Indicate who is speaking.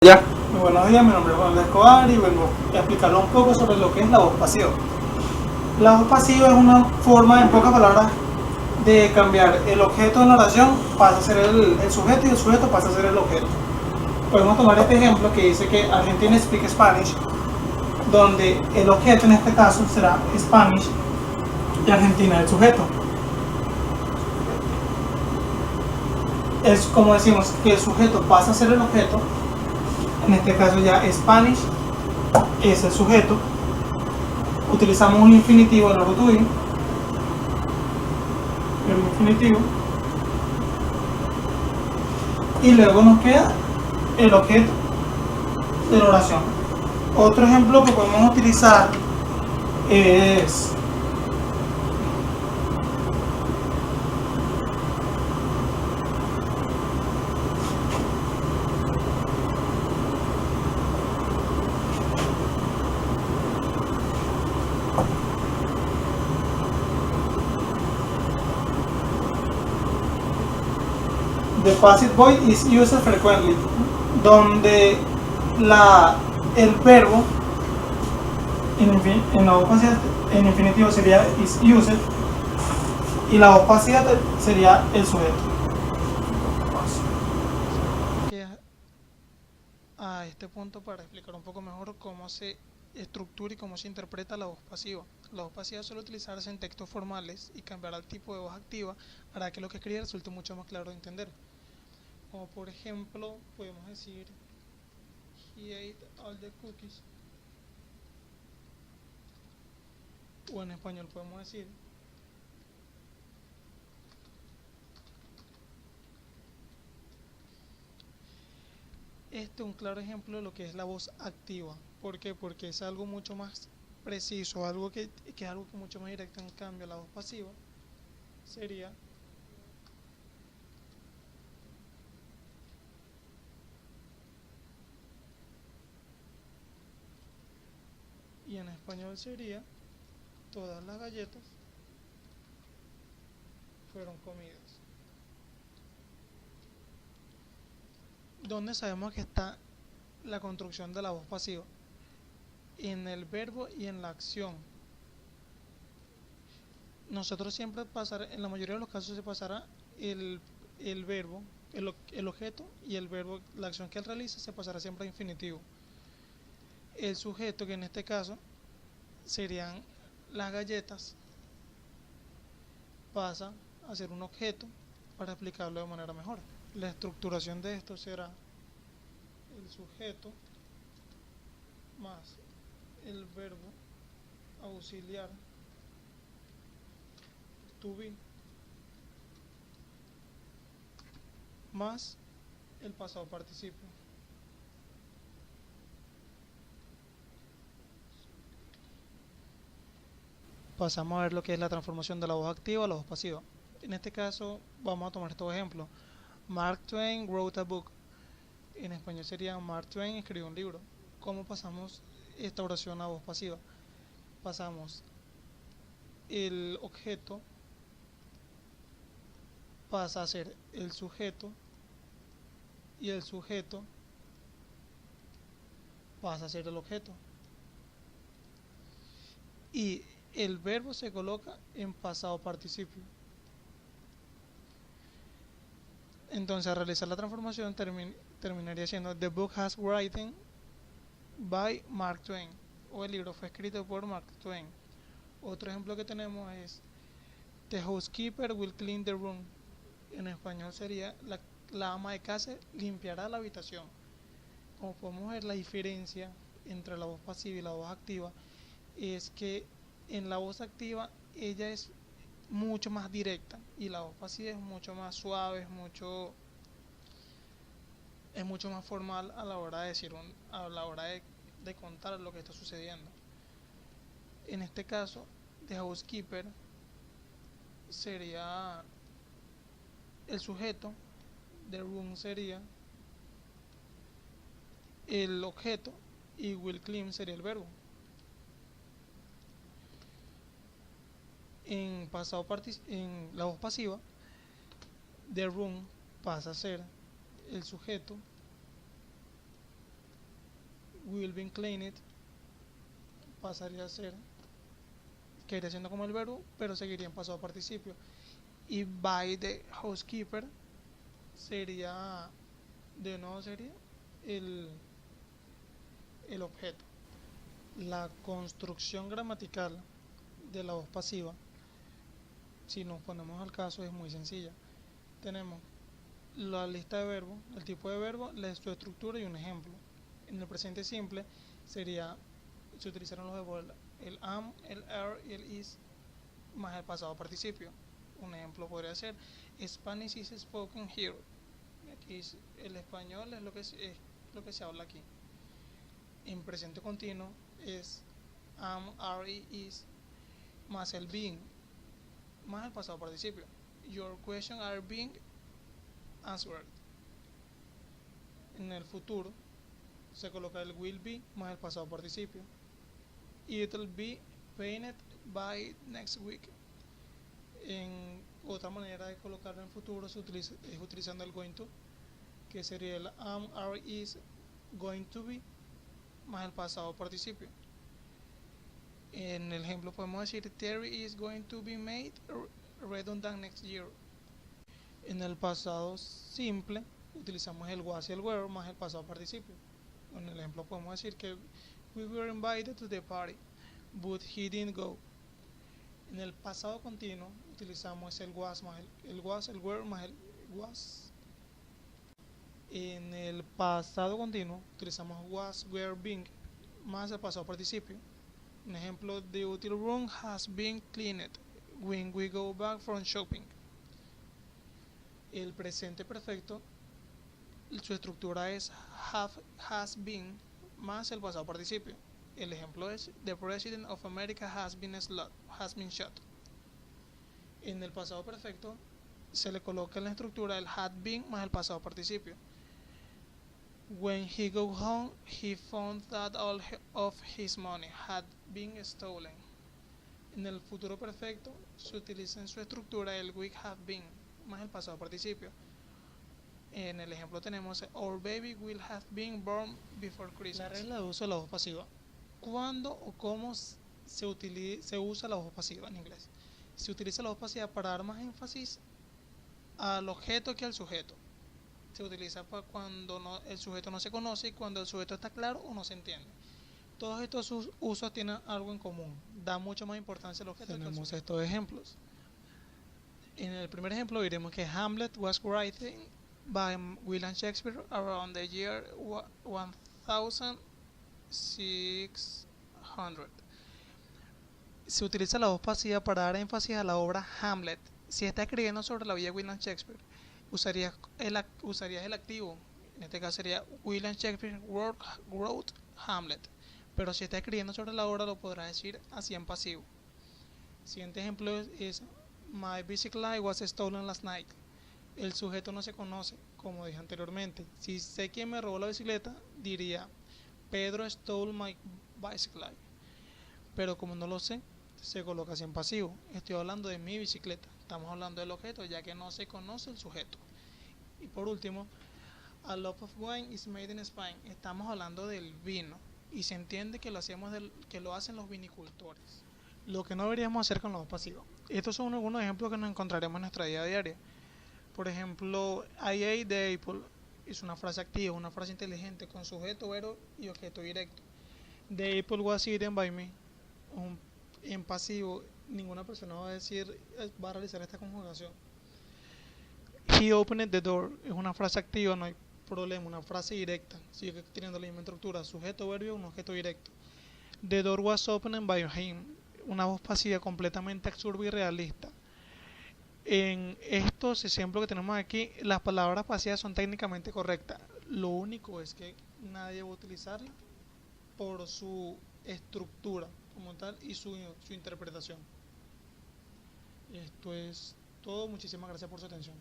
Speaker 1: Ya.
Speaker 2: Muy buenos días, mi nombre es Juan Escobar y vengo a explicarles un poco sobre lo que es la voz pasiva. La voz pasiva es una forma, en pocas palabras, de cambiar el objeto de la oración, pasa a ser el sujeto y el sujeto pasa a ser el objeto. Podemos tomar este ejemplo que dice que Argentina speak Spanish, donde el objeto en este caso será Spanish y Argentina el sujeto. Es como decimos que el sujeto pasa a ser el objeto. En este caso ya Spanish es el sujeto. Utilizamos un infinitivo, el verbo to be, el infinitivo, y luego nos queda el objeto de la oración. Otro ejemplo que podemos utilizar es the passive voice is used frequently, donde el verbo en la voz pasiva en infinitivo sería is used y la voz pasiva sería el sujeto. A este punto para explicar un poco mejor cómo se estructura y cómo se interpreta la voz pasiva. La voz pasiva suele utilizarse en textos formales y cambiar al tipo de voz activa hará que lo que escribe resulte mucho más claro de entender. Como por ejemplo, podemos decir he ate all the cookies. O en español podemos decir este es un claro ejemplo de lo que es la voz activa. ¿Por qué? Porque es algo mucho más preciso, algo que es algo mucho más directo. En cambio, la voz pasiva sería y en español sería todas las galletas fueron comidas. ¿Dónde sabemos que está la construcción de la voz pasiva? En el verbo y en la acción. Nosotros siempre en la mayoría de los casos se pasará el verbo, el objeto y el verbo, la acción que él realiza se pasará siempre a infinitivo. El sujeto, que en este caso serían las galletas, pasa a ser un objeto para explicarlo de manera mejor. La estructuración de esto será el sujeto más el verbo auxiliar to be más el pasado participio. Pasamos a ver lo que es la transformación de la voz activa a la voz pasiva. En este caso vamos a tomar estos ejemplos. Mark Twain wrote a book. En español sería Mark Twain escribió un libro. ¿Cómo pasamos esta oración a voz pasiva? Pasamos el objeto pasa a ser el sujeto y el sujeto pasa a ser el objeto. Y el verbo se coloca en pasado participio. Entonces, al realizar la transformación terminaría siendo The book has written by Mark Twain, o el libro fue escrito por Mark Twain. Otro ejemplo que tenemos es The housekeeper will clean the room. En español sería la ama de casa limpiará la habitación. Como podemos ver, la diferencia entre la voz pasiva y la voz activa es que en la voz activa ella es mucho más directa y la voz pasiva es mucho más suave, es mucho más formal a la hora de decir a la hora de contar lo que está sucediendo. En este caso, the housekeeper sería el sujeto, the room sería el objeto y will clean sería el verbo. En la voz pasiva, the room pasa a ser el sujeto will be cleaned pasaría a ser, quedaría siendo como el verbo, pero seguiría en pasado participio. Y by the housekeeper sería, de nuevo sería el, el objeto. La construcción gramatical de la voz pasiva, si nos ponemos al caso, es muy sencilla. Tenemos la lista de verbos, el tipo de verbo, su estructura y un ejemplo. En el presente simple sería, se utilizaron los verbos el am, el are y el is más el pasado participio. Un ejemplo podría ser Spanish is spoken here. Aquí el español es lo que se habla aquí. En presente continuo es am, are y is más el being más el pasado participio. Your questions are being answered. En el futuro se coloca el will be más el pasado participio. It'll be painted by next week. En otra manera de colocarlo en el futuro es utilizando el going to, que sería el am, are, is going to be más el pasado participio. En el ejemplo podemos decir Terry is going to be made redundant next year. En el pasado simple utilizamos el was y el were más el pasado participio. En el ejemplo podemos decir que we were invited to the party, but he didn't go. En el pasado continuo utilizamos el was más el was, el were más el was. En el pasado continuo utilizamos was, were, being más el pasado participio. Un ejemplo, the hotel room has been cleaned when we go back from shopping. El presente perfecto, su estructura es have, has been más el pasado participio. El ejemplo es the president of America has been shot. En el pasado perfecto se le coloca en la estructura el had been más el pasado participio. When he got home, he found that all of his money had been stolen. En el futuro perfecto se utiliza en su estructura el we have been más el pasado participio. En el ejemplo tenemos our baby will have been born before Christmas. La regla de uso de la voz pasiva. ¿Cuándo o cómo se usa la voz pasiva en inglés? Se utiliza la voz pasiva para dar más énfasis al objeto que al sujeto. Se utiliza para cuando el sujeto no se conoce y cuando el sujeto está claro o no se entiende. Todos estos usos tienen algo en común. Da mucho más importancia al objeto. Tenemos estos ejemplos. En el primer ejemplo diremos que Hamlet was written by William Shakespeare around the year 1600. Se utiliza la voz pasiva para dar énfasis a la obra Hamlet. Si está escribiendo sobre la vida de William Shakespeare, usarías el activo. En este caso sería William Shakespeare wrote Hamlet. Pero si está escribiendo sobre la obra, lo podrá decir así en pasivo. Siguiente ejemplo es My bicycle was stolen last night. El sujeto no se conoce, como dije anteriormente. Si sé quién me robó la bicicleta, diría Pedro stole my bicycle. Pero como no lo sé, se coloca así en pasivo. Estoy hablando de mi bicicleta. Estamos hablando del objeto, ya que no se conoce el sujeto. Y por último, a lot of wine is made in Spain. Estamos hablando del vino. Y se entiende que lo hacen los vinicultores. Lo que no deberíamos hacer con la voz pasiva. Estos son algunos ejemplos que nos encontraremos en nuestra vida diaria. Por ejemplo, I ate the apple es una frase activa, una frase inteligente con sujeto, verbo y objeto directo. The apple was eaten by me. En pasivo, ninguna persona va a realizar esta conjugación. He opened the door es una frase activa, no hay problema, una frase directa. Sigue teniendo la misma estructura, sujeto, verbo y un objeto directo. The door was opened by him, una voz pasiva completamente absurda y realista. En estos ejemplos que tenemos aquí, las palabras pasivas son técnicamente correctas. Lo único es que nadie va a utilizarla por su estructura como tal y su interpretación. Esto es todo. Muchísimas gracias por su atención.